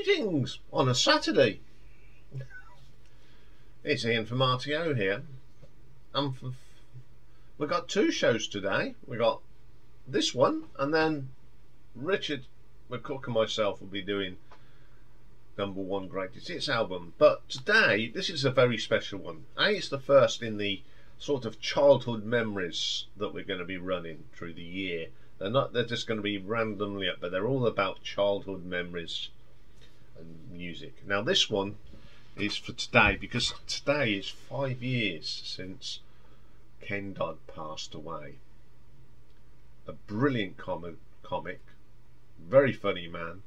Greetings on a Saturday. It's Iain from RTO here. We've got two shows today. We got this one, and then Richard McCook and myself will be doing #1 Greatest Hits album. But today, this is a very special one. It's the first in the sort of childhood memories that we're going to be running through the year. They're just going to be randomly up, but they're all about childhood memories and music. Now this one is for today because today is 5 years since Ken Dodd passed away. A brilliant comic, very funny man,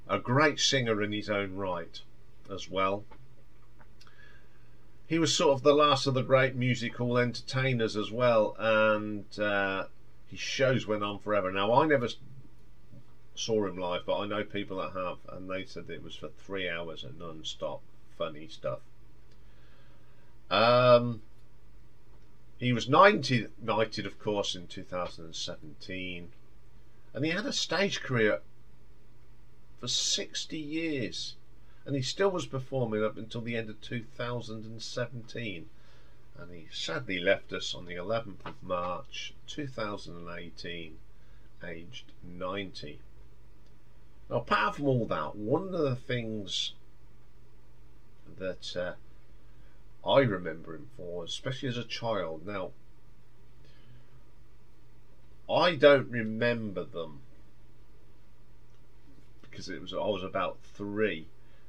a great singer in his own right as well. He was sort of the last of the great musical entertainers as well, and his shows went on forever. Now I never saw him live, but I know people that have, and they said it was for 3 hours of non-stop funny stuff. He was knighted of course in 2017, and he had a stage career for 60 years, and he still was performing up until the end of 2017, and he sadly left us on the 11th of March 2018, aged 90. Now, apart from all that, one of the things that I remember him for, especially as a child, now I don't remember them because I was about 3,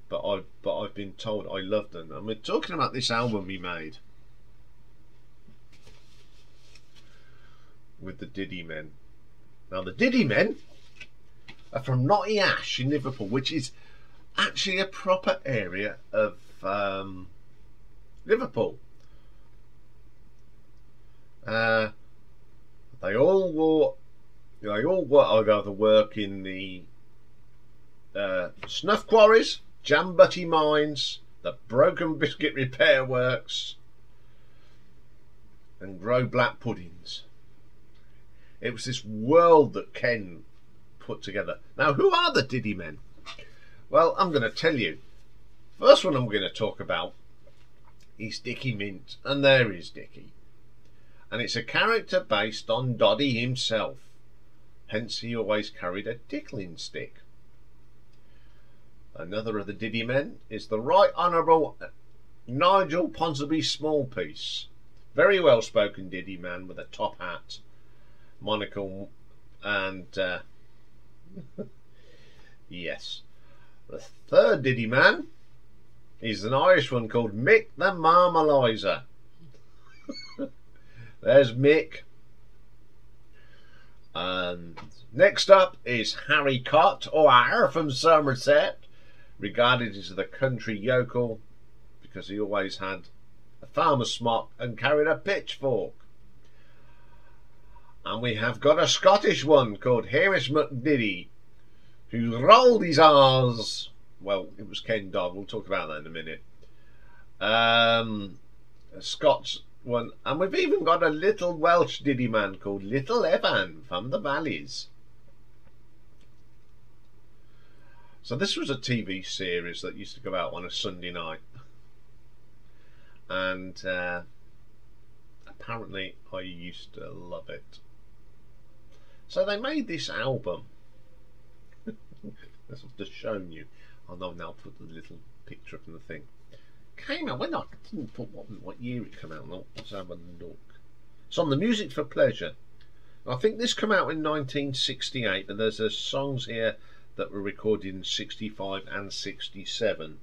but I've been told I loved them. And we're talking about this album he made with the Diddymen. Now the Diddymen are from Knotty Ash in Liverpool, which is actually a proper area of Liverpool. They all either work in the snuff quarries, jam butty mines, the broken biscuit repair works, and grow black puddings. It was this world that Ken put together. Now, who are the Diddymen? Well, I'm going to tell you. First one I'm going to talk about is Dickie Mint, and there is Dickie. And it's a character based on Doddy himself. Hence he always carried a dickling stick. Another of the Diddymen is the Right Honourable Nigel Ponsonby Smallpiece. Very well spoken Diddyman with a top hat, monocle, and yes. The third Diddyman is an Irish one called Mick the Marmalizer. There's Mick. And next up is Harry Cott, or Har from Somerset, regarded as the country yokel because he always had a farmer's smock and carried a pitchfork. And we have got a Scottish one called Hamish McDiddy, who rolled his R's. Well, it was Ken Dodd. We'll talk about that in a minute. A Scots one. And we've even got a little Welsh Diddy man called Little Evan from the Valleys. So this was a TV series that used to go out on a Sunday night. And apparently I used to love it. So they made this album. As I've just shown you. I'll now put the little picture up in the thing. Came out when I didn't put what year it came out. No, let's have a look. It's on the Music for Pleasure. I think this came out in 1968, but there's songs here that were recorded in 65 and 67.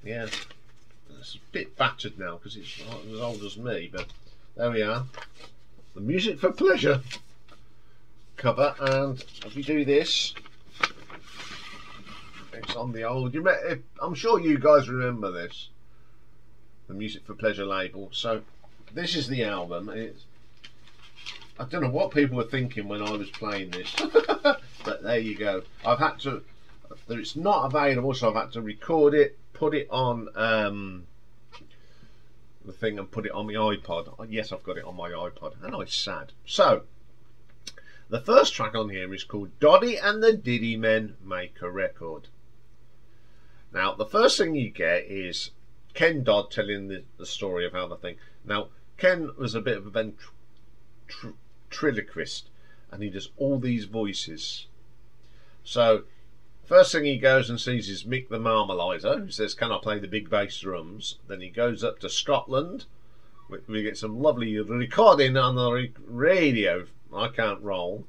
Yeah, it's a bit battered now because it's not as old as me, but there we are. The Music for Pleasure cover, and if you do this, it's on the old. I'm sure you guys remember this, the Music for Pleasure label. So this is the album. I don't know what people were thinking when I was playing this, but there you go. I've had to. It's not available, so I've had to record it, put it on the thing, and put it on my iPod. Yes, I've got it on my iPod, and I'm sad. So The first track on here is called Doddy and the Diddymen Make a Record. Now, the first thing you get is Ken Dodd telling the story of how the thing... Now, Ken was a bit of a ventriloquist, and he does all these voices. So, first thing he goes and sees is Mick the Marmalizer, who says, "Can I play the big bass drums?" Then he goes up to Scotland. We get some lovely recording on the radio. I can't roll.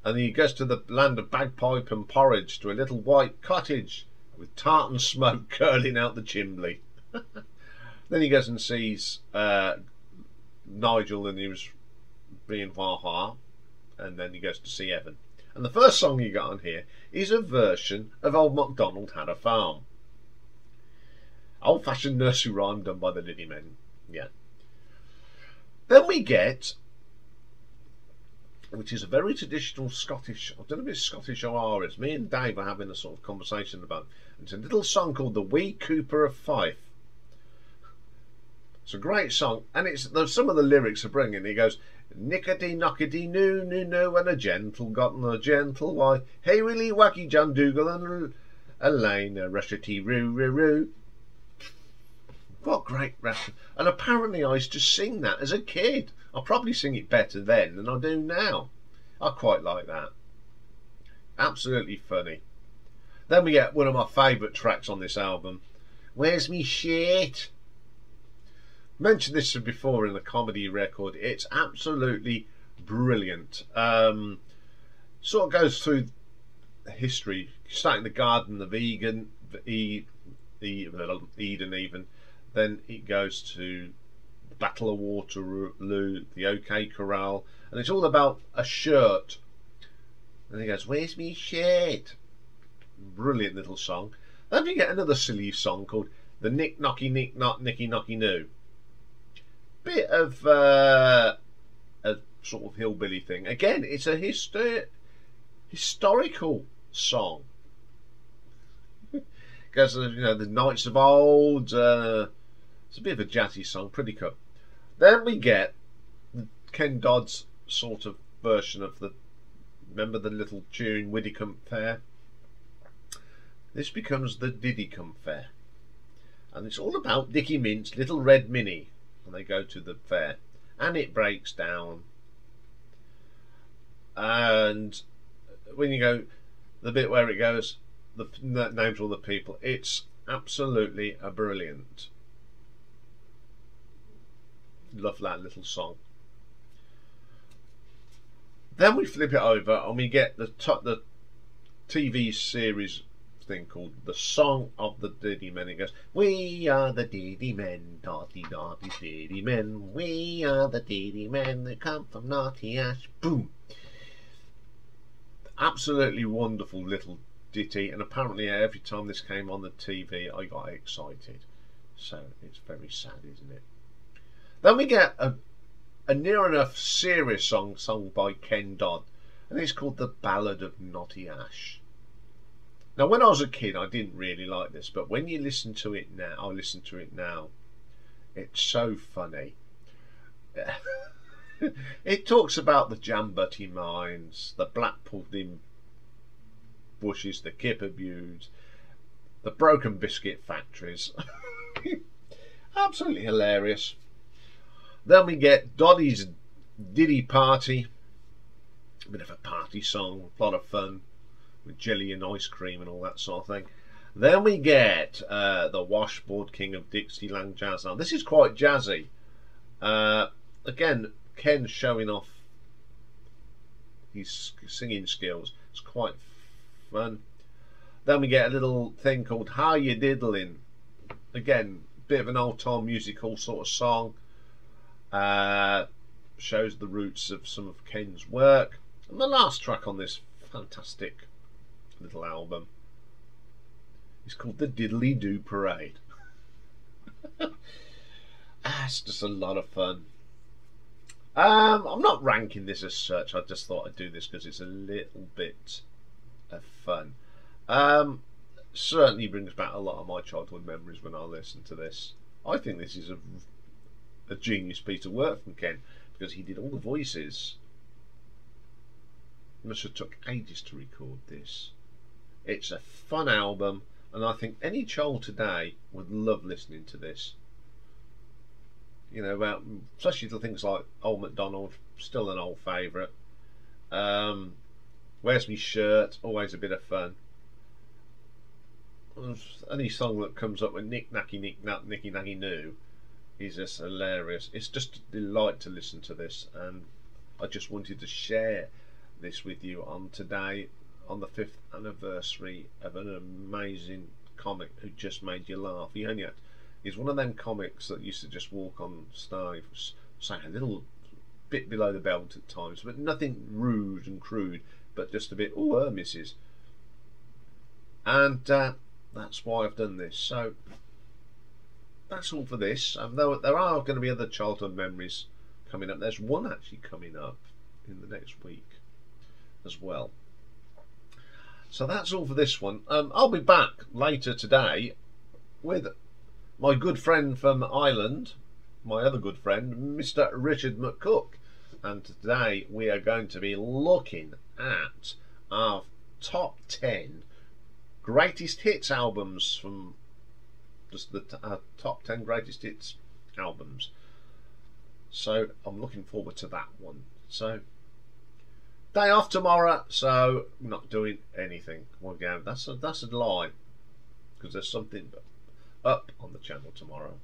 And he goes to the land of bagpipe and porridge, to a little white cottage with tartan smoke curling out the chimney. Then he goes and sees Nigel, and he was being ha-ha. And then he goes to see Evan. And the first song you got on here is a version of Old MacDonald Had a Farm. Old-fashioned nursery rhyme done by the Diddymen. Yeah. Then we get, which is a very traditional Scottish, I don't know if it's Scottish or Irish. Me and Dave are having a sort of conversation about it. It's a little song called The Wee Cooper of Fife. It's a great song, and some of the lyrics are brilliant. He goes, "Nickety knockety noo noo noo, and a gentle gotten a gentle wife. Hey willy wacky John Dougal and Elaine a rushety roo roo roo." What great rap! And apparently I used to sing that as a kid. I'll probably sing it better then than I do now. I quite like that. Absolutely funny. Then we get one of my favourite tracks on this album. "Where's Me Shit?" Mentioned this before in the comedy record. It's absolutely brilliant. Sort of goes through history, starting the Garden of Eden even. Then it goes to the Battle of Waterloo, the OK Corral, and it's all about a shirt. And he goes, "Where's me shirt?" Brilliant little song. Then you get another silly song called "The Nick Knocky Nick Knock Nicky Knocky Noo." Bit of a sort of hillbilly thing. Again, it's a historical song. Because the knights of old. It's a bit of a jazzy song, pretty cool. Then we get Ken Dodd's sort of version of remember the little tune Widdicombe Fair? This becomes the Diddycombe Fair, and it's all about Dickie Mint's little red mini, and they go to the fair, and it breaks down. And when you go the bit where it goes, the names all the people, it's absolutely a brilliant. Love that little song. Then we flip it over and we get the TV series thing called The Song of the Diddymen. It goes, "We are the Diddymen, dotty dotty Diddymen. We are the Diddymen that come from Naughty Ash." Boom. Absolutely wonderful little ditty, and apparently every time this came on the TV I got excited. So it's very sad, isn't it? Then we get a near enough serious song sung by Ken Dodd, and it's called The Ballad of Naughty Ash. Now, when I was a kid, I didn't really like this, but when you listen to it now, I listen to it now, it's so funny. It talks about the Jambutty mines, the black pudding bushes, the kipper buttes, the broken biscuit factories. Absolutely hilarious. Then we get Doddy's Diddy Party, a bit of a party song, a lot of fun with jelly and ice cream and all that sort of thing. Then we get the Washboard King of Dixieland Jazz. Now this is quite jazzy. Again, Ken showing off his singing skills. It's quite fun. Then we get a little thing called "How You Diddling." Again, bit of an old time musical sort of song. Shows the roots of some of Ken's work. And the last track on this fantastic little album is called "The Diddly Do Parade." It's just a lot of fun. I'm not ranking this as such. I just thought I'd do this because it's a little bit of fun. Certainly brings back a lot of my childhood memories when I listen to this. I think this is a genius piece of work from Ken, because he did all the voices. must have took ages to record this. It's a fun album, and I think any child today would love listening to this. You know, about especially the things like Old MacDonald, still an old favourite. Where's Me Shirt, always a bit of fun. Any song that comes up with Nick Nacky Nick Nut Nicky Nacky Noo is just hilarious. It's just a delight to listen to this, and I just wanted to share this with you on today, on the 5th anniversary of an amazing comic who just made you laugh. He's one of them comics that used to just walk on stage, say a little bit below the belt at times, but nothing rude and crude, but just a bit, oh, missus. And that's why I've done this. So that's all for this. Though there are going to be other childhood memories coming up. There's one actually coming up in the next week as well. So that's all for this one. I'll be back later today with my good friend from Ireland, my other good friend, Mr. Richard McCook. And today we are going to be looking at our top 10 greatest hits albums from just the top 10 greatest hits albums. So I'm looking forward to that one. So day off tomorrow, so I'm not doing anything. Well, again, that's a lie, because there's something up on the channel tomorrow,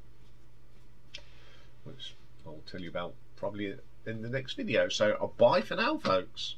which I'll tell you about probably in the next video. So bye for now, folks.